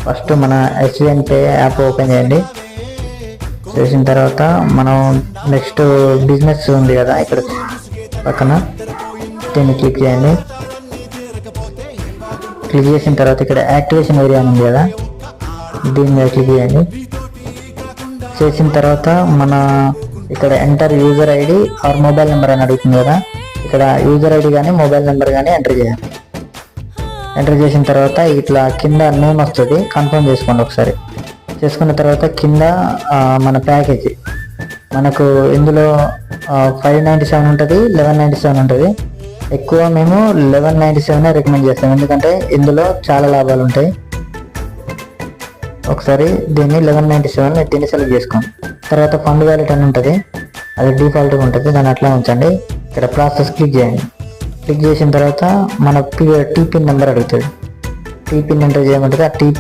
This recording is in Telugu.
ఫస్ట్ మన SBI పే యాప్ ఓపెన్ చేయండి. చేసిన తర్వాత మనం నెక్స్ట్ బిజినెస్ ఉంది కదా ఇక్కడ పక్కన, దీన్ని క్లిక్ చేయండి. క్లిక్ చేసిన తర్వాత ఇక్కడ యాక్టివేషన్ ఏరియా ఉంది కదా, దీని మీద క్లిక్ చేయండి. చేసిన తర్వాత మన ఇక్కడ enter user ID or mobile number అని అడుగుతుంది కదా, ఇక్కడ యూజర్ ఐడి కానీ మొబైల్ నెంబర్ కానీ ఎంటర్ చేయాలి. ఎంటర్ చేసిన తర్వాత ఇట్లా కింద నేమ్ వస్తుంది, కన్ఫర్మ్ చేసుకోండి ఒకసారి. చేసుకున్న తర్వాత కింద మన ప్యాకేజ్ మనకు ఇందులో 597 ఉంటుంది, 1197 ఉంటుంది. ఎక్కువ మేము 1197 రికమెండ్ చేస్తాం, ఎందుకంటే ఇందులో చాలా లాభాలు ఉంటాయి. ఒకసారి దీన్ని 1197 దీన్ని సెలెక్ట్ చేసుకోండి. తర్వాత ఫండ్ వ్యాలెట్ అని ఉంటుంది, అది డిఫాల్ట్గా ఉంటుంది, దాన్ని అట్లా ఉంచండి. ఇక్కడ ప్రాసెస్ క్లిక్ చేయండి. క్లిక్ చేసిన తర్వాత మన టీపిన్ నెంబర్ అడుగుతుంది, టీపిన్ ఎంటర్ చేయమంటుంది. ఆ టీపిన్